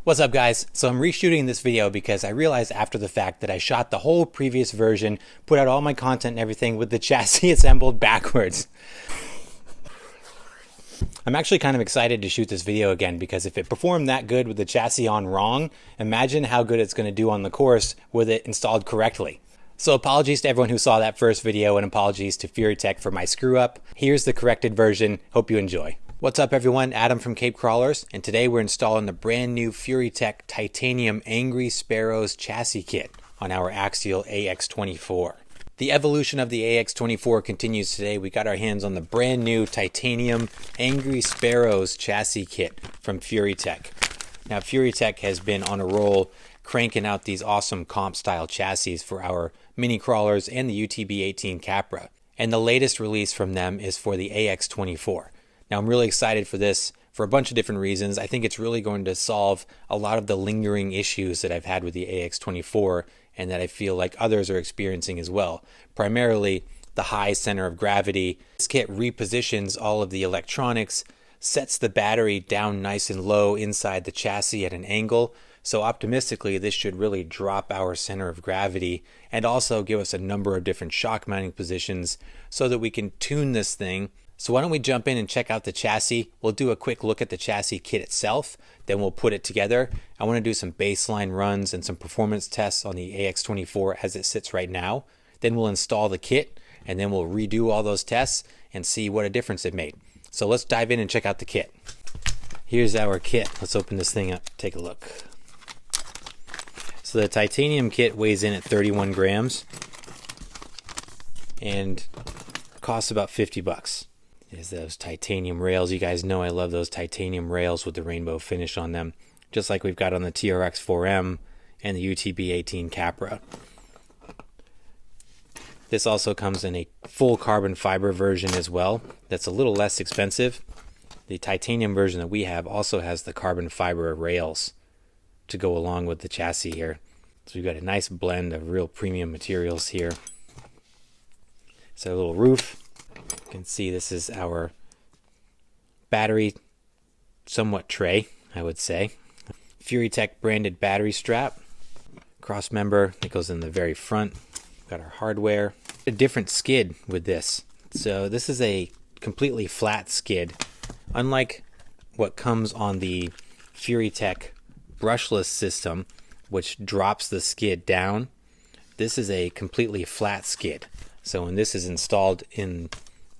What's up guys? So I'm reshooting this video because I realized after the fact that I shot the whole previous version, put out all my content and everything with the chassis assembled backwards. I'm actually kind of excited to shoot this video again because if it performed that good with the chassis on wrong, imagine how good it's going to do on the course with it installed correctly. So apologies to everyone who saw that first video and apologies to Furitek for my screw up. Here's the corrected version. Hope you enjoy. What's up everyone, Adam from Cape Crawlers, and today we're installing the brand new Furitek Titanium Angry Sparrows chassis kit on our Axial AX24. The evolution of the AX24 continues today. We got our hands on the brand new Titanium Angry Sparrows chassis kit from Furitek. Now Furitek has been on a roll cranking out these awesome comp style chassis for our mini crawlers and the UTB-18 Capra. And the latest release from them is for the AX24. Now I'm really excited for this for a bunch of different reasons. I think it's really going to solve a lot of the lingering issues that I've had with the AX24 and that I feel like others are experiencing as well. Primarily the high center of gravity. This kit repositions all of the electronics, sets the battery down nice and low inside the chassis at an angle. So optimistically, this should really drop our center of gravity and also give us a number of different shock mounting positions so that we can tune this thing. So why don't we jump in and check out the chassis. We'll do a quick look at the chassis kit itself, then we'll put it together. I want to do some baseline runs and some performance tests on the AX24 as it sits right now. Then we'll install the kit and then we'll redo all those tests and see what a difference it made. So let's dive in and check out the kit. Here's our kit. Let's open this thing up, take a look. So the titanium kit weighs in at 31 grams and costs about 50 bucks. Is those titanium rails. You guys know I love those titanium rails with the rainbow finish on them, just like we've got on the TRX 4M and the UTB-18 Capra. This also comes in a full carbon fiber version as well. That's a little less expensive. The titanium version that we have also has the carbon fiber rails to go along with the chassis here. So we've got a nice blend of real premium materials here. So a little roof. You can see this is our battery somewhat tray, I would say. Furitek branded battery strap, cross member that goes in the very front. Got our hardware. A different skid with this. So this is a completely flat skid. Unlike what comes on the Furitek brushless system, which drops the skid down, this is a completely flat skid. So when this is installed in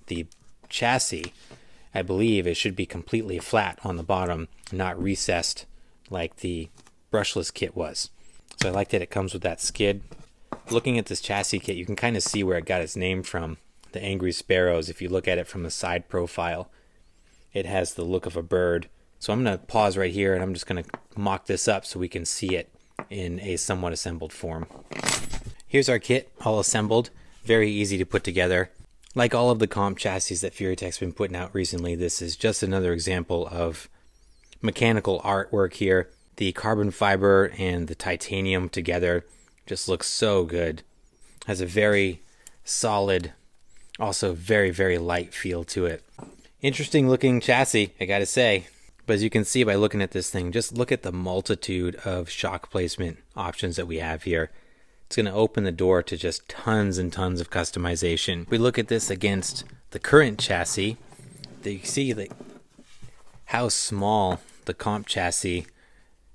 the chassis, I believe it should be completely flat on the bottom, not recessed like the brushless kit was. So I like that it comes with that skid. Looking at this chassis kit, you can kind of see where it got its name from, the Angry Sparrows. If you look at it from the side profile, it has the look of a bird. So I'm going to pause right here and I'm just going to mock this up so we can see it in a somewhat assembled form. Here's our kit all assembled. Very easy to put together. Like all of the comp chassis that Furitek's been putting out recently, this is just another example of mechanical artwork here. The carbon fiber and the titanium together just looks so good. Has a very solid, also very, very light feel to it. Interesting looking chassis, I gotta say. But as you can see by looking at this thing, just look at the multitude of shock placement options that we have here. It's going to open the door to just tons and tons of customization. If we look at this against the current chassis, you see how small the comp chassis,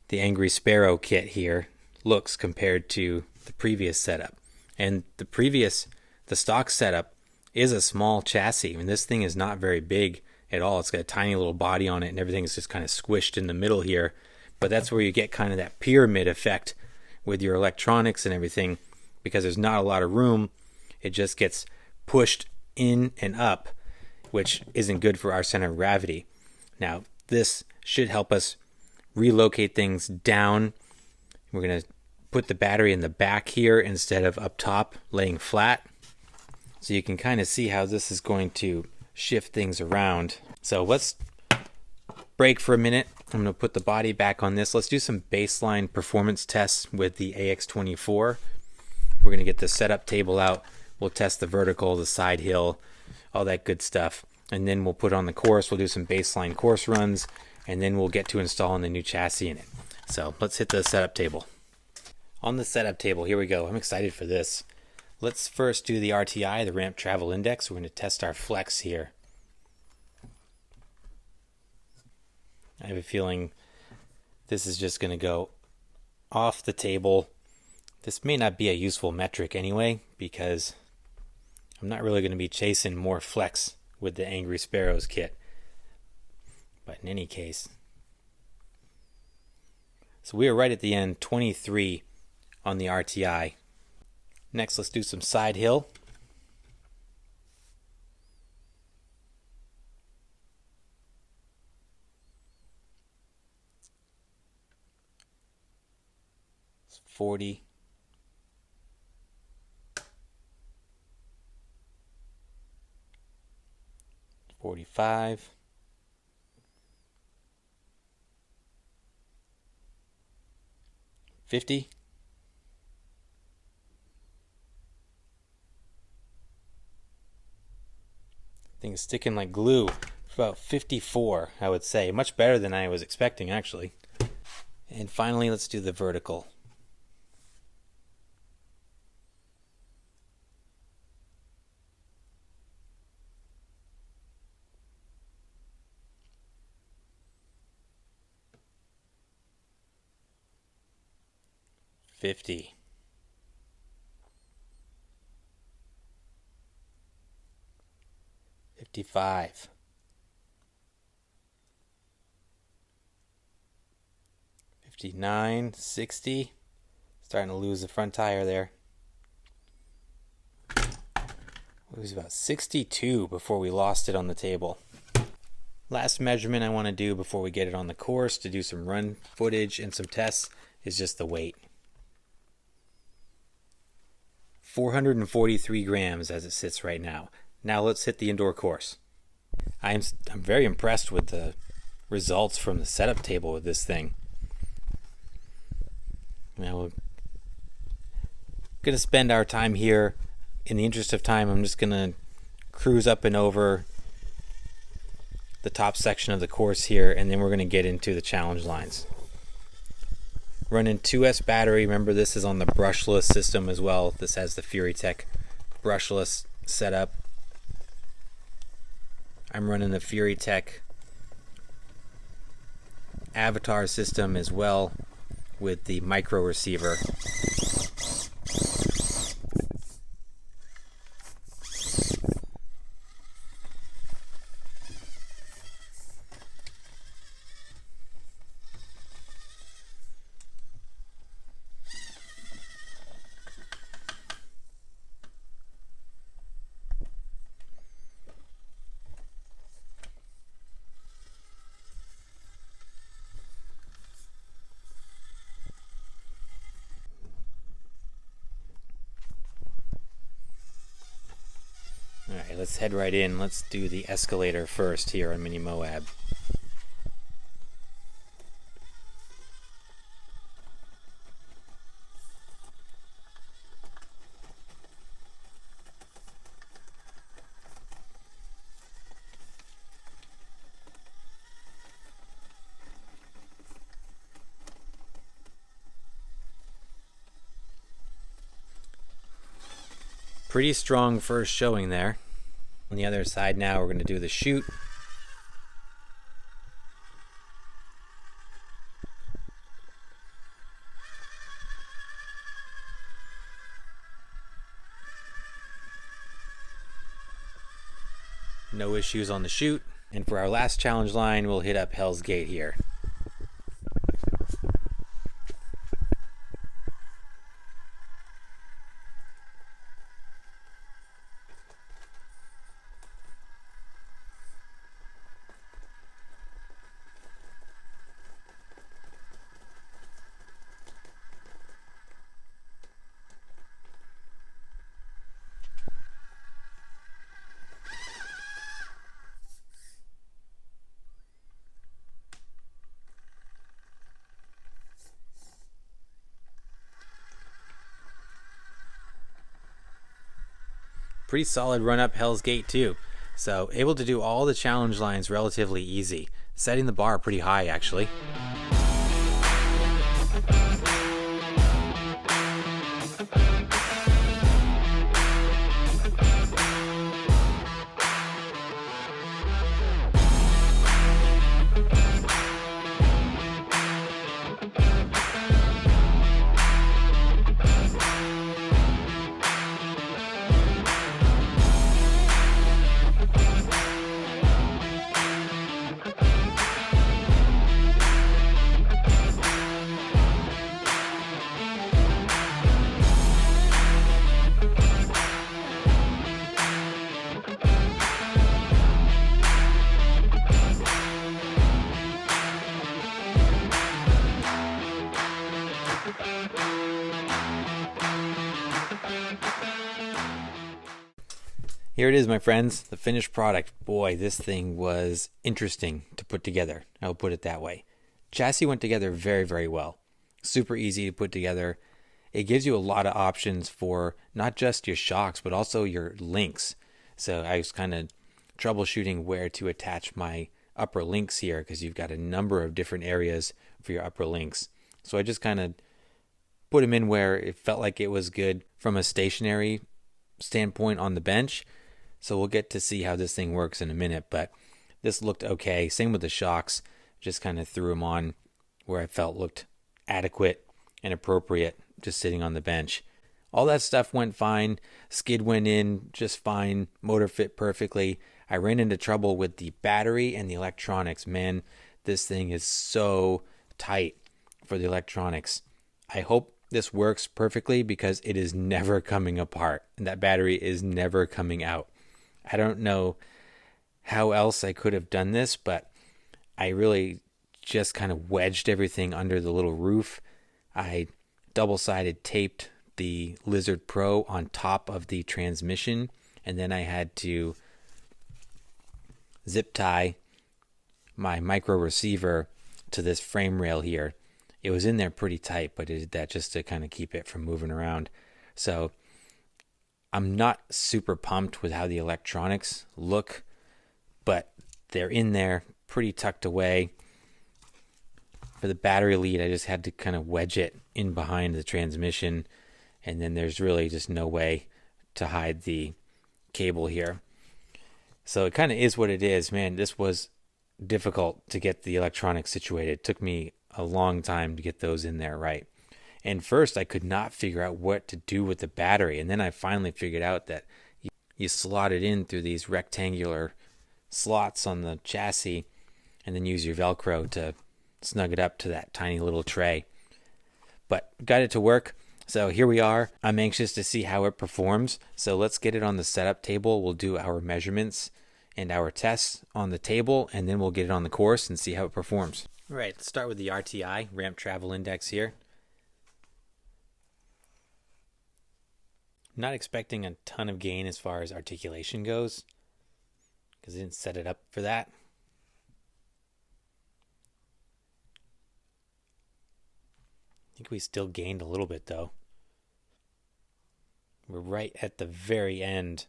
the Angry Sparrow kit here, looks compared to the previous setup. And the stock setup is a small chassis. I mean, this thing is not very big at all. It's got a tiny little body on it and everything is just kind of squished in the middle here. But that's where you get kind of that pyramid effect with your electronics and everything, because there's not a lot of room. It just gets pushed in and up, which isn't good for our center of gravity. Now this should help us relocate things down. We're going to put the battery in the back here instead of up top laying flat, so you can kind of see how this is going to shift things around. So let's break for a minute. I'm going to put the body back on this. Let's do some baseline performance tests with the AX24. We're going to get the setup table out. We'll test the vertical, the side hill, all that good stuff. And then we'll put on the course. We'll do some baseline course runs, and then we'll get to installing the new chassis in it. So let's hit the setup table. On the setup table, here we go. I'm excited for this. Let's first do the RTI, the ramp travel index. We're going to test our flex here. I have a feeling this is just going to go off the table. This may not be a useful metric anyway, because I'm not really going to be chasing more flex with the Angry Sparrows kit. But in any case, so we are right at the end, 23 on the RTI. Next, let's do some side hill. It's 40. 45. 50. Thing is sticking like glue. About 54, I would say. Much better than I was expecting, actually. And finally, let's do the vertical. $50. 55. 59. 60. Starting to lose the front tire there. It was about 62 before we lost it on the table. Last measurement I want to do before we get it on the course to do some run footage and some tests is just the weight. 443 grams as it sits right now. Now let's hit the indoor course. I'm very impressed with the results from the setup table with this thing. Now we're going to spend our time here. In the interest of time, I'm just going to cruise up and over the top section of the course here, and then we're going to get into the challenge lines. Running 2S battery. Remember, this is on the brushless system as well. This has the Furitek brushless setup. I'm running the Furitek avatar system as well with the micro receiver. Alright, let's head right in. Let's do the escalator first here on Mini Moab. Pretty strong first showing there. On the other side now, we're going to do the chute. No issues on the chute. And for our last challenge line, we'll hit up Hell's Gate here. Pretty solid run up Hell's Gate too. So able to do all the challenge lines relatively easy. Setting the bar pretty high actually. Here it is, my friends, the finished product. Boy, this thing was interesting to put together. I'll put it that way. Chassis went together very, very well. Super easy to put together. It gives you a lot of options for not just your shocks, but also your links. So I was kind of troubleshooting where to attach my upper links here, because you've got a number of different areas for your upper links. So I just kind of put them in where it felt like it was good from a stationary standpoint on the bench. So we'll get to see how this thing works in a minute, but this looked okay. Same with the shocks. Just kind of threw them on where I felt looked adequate and appropriate, just sitting on the bench. All that stuff went fine. Skid went in just fine. Motor fit perfectly. I ran into trouble with the battery and the electronics. Man, this thing is so tight for the electronics. I hope this works perfectly, because it is never coming apart and that battery is never coming out. I don't know how else I could have done this, but I really just kind of wedged everything under the little roof. I double-sided taped the Lizard Pro on top of the transmission, and then I had to zip tie my micro receiver to this frame rail here. It was in there pretty tight, but I did that just to kind of keep it from moving around. So I'm not super pumped with how the electronics look, but they're in there pretty tucked away. For the battery lead, I just had to kind of wedge it in behind the transmission, and then there's really just no way to hide the cable here. So it kind of is what it is. Man, this was difficult to get the electronics situated. It took me a long time to get those in there right. And first, I could not figure out what to do with the battery. And then I finally figured out that you slot it in through these rectangular slots on the chassis, and then use your Velcro to snug it up to that tiny little tray. But got it to work. So here we are. I'm anxious to see how it performs. So let's get it on the setup table. We'll do our measurements and our tests on the table, and then we'll get it on the course and see how it performs. All right, let's start with the RTI, Ramp Travel Index here. Not expecting a ton of gain as far as articulation goes, because I didn't set it up for that. I think we still gained a little bit though. We're right at the very end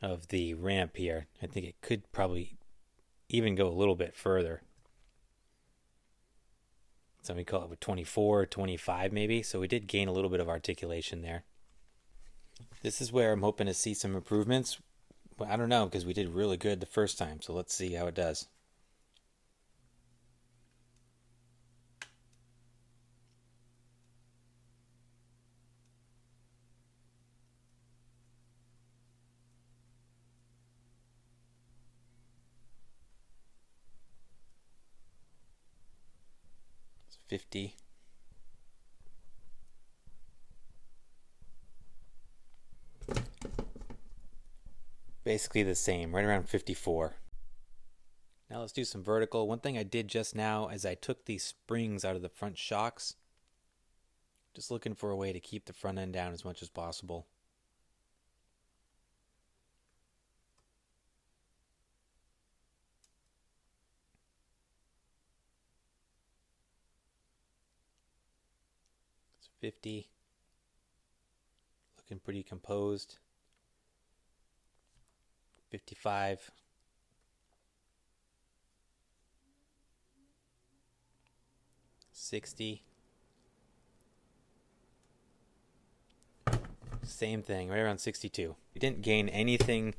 of the ramp here. I think it could probably even go a little bit further. So we call it with 24, 25 maybe. So we did gain a little bit of articulation there. This is where I'm hoping to see some improvements. Well, I don't know, because we did really good the first time. So let's see how it does. It's 50. Basically the same, right around 54. Now let's do some vertical. One thing I did just now is I took these springs out of the front shocks. Just looking for a way to keep the front end down as much as possible. It's 50. Looking pretty composed. 55. 60. Same thing, right around 62. We didn't gain anything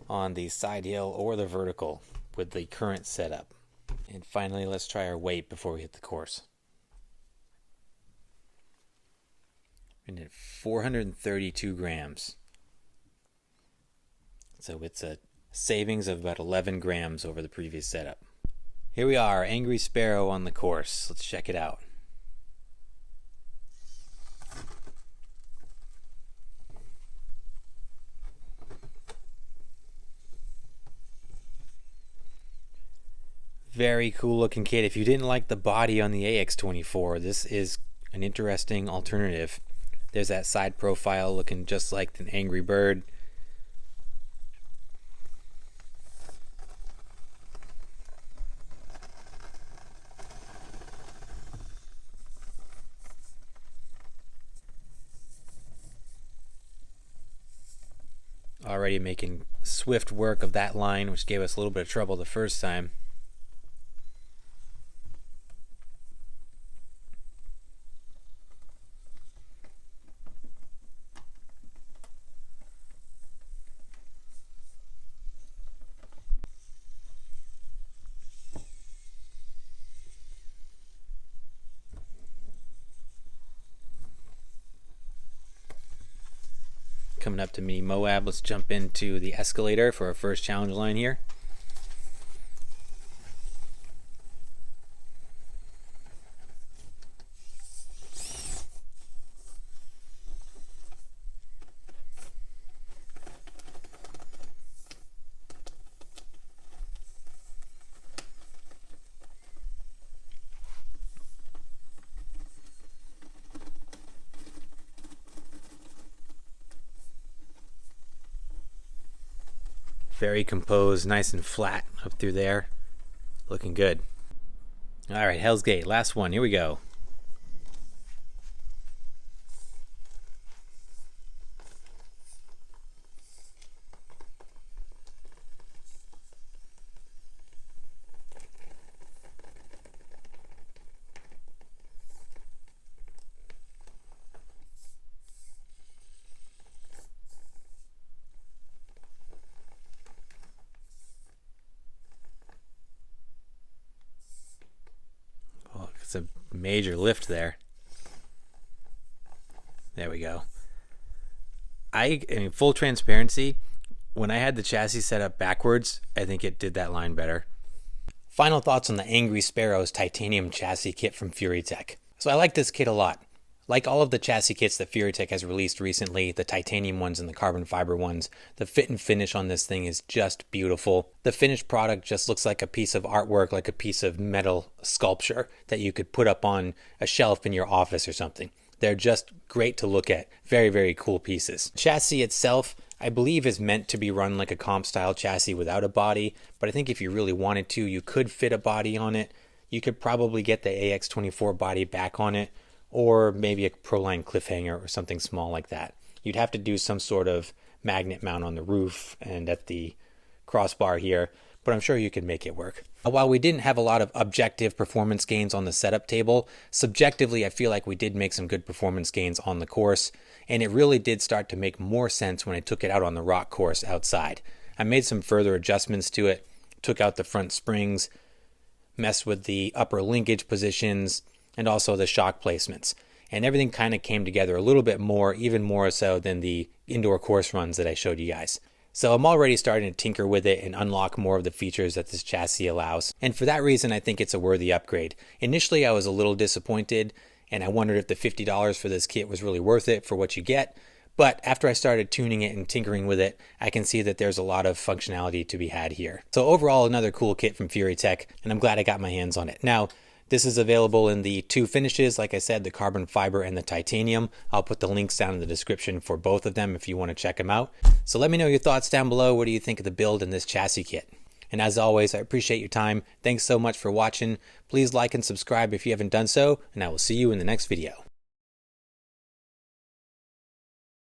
on the side hill or the vertical with the current setup. And finally, let's try our weight before we hit the course. We did 432 grams. So it's a savings of about 11 grams over the previous setup. Here we are, Angry Sparrow on the course. Let's check it out. Very cool looking kit. If you didn't like the body on the AX24, this is an interesting alternative. There's that side profile looking just like an Angry Bird. already making swift work of that line, which gave us a little bit of trouble the first time. Coming up to Mini Moab, let's jump into the escalator for our first challenge line here. Very composed, nice and flat up through there. Looking good. All right, Hell's Gate, last one. Here we go. It's a major lift there. There we go. I mean, full transparency, when I had the chassis set up backwards, I think it did that line better. Final thoughts on the Angry Sparrows titanium chassis kit from Furitek. So I like this kit a lot. Like all of the chassis kits that Furitek has released recently, the titanium ones and the carbon fiber ones, the fit and finish on this thing is just beautiful. The finished product just looks like a piece of artwork, like a piece of metal sculpture that you could put up on a shelf in your office or something. They're just great to look at. Very, very cool pieces. The chassis itself, I believe, is meant to be run like a comp style chassis without a body, but I think if you really wanted to, you could fit a body on it. You could probably get the AX24 body back on it, or maybe a Proline cliffhanger or something small like that. You'd have to do some sort of magnet mount on the roof and at the crossbar here, but I'm sure you can make it work. While we didn't have a lot of objective performance gains on the setup table, subjectively I feel like we did make some good performance gains on the course, and it really did start to make more sense when I took it out on the rock course outside. I made some further adjustments to it, took out the front springs, messed with the upper linkage positions, and also the shock placements. And everything kind of came together a little bit more, even more so than the indoor course runs that I showed you guys. So I'm already starting to tinker with it and unlock more of the features that this chassis allows. And for that reason, I think it's a worthy upgrade. Initially, I was a little disappointed, and I wondered if the $50 for this kit was really worth it for what you get. But after I started tuning it and tinkering with it, I can see that there's a lot of functionality to be had here. So overall, another cool kit from Furitek, and I'm glad I got my hands on it. Now, this is available in the two finishes, like I said, the carbon fiber and the titanium. I'll put the links down in the description for both of them if you want to check them out. So let me know your thoughts down below. What do you think of the build in this chassis kit? And as always, I appreciate your time. Thanks so much for watching. Please like and subscribe if you haven't done so, and I will see you in the next video.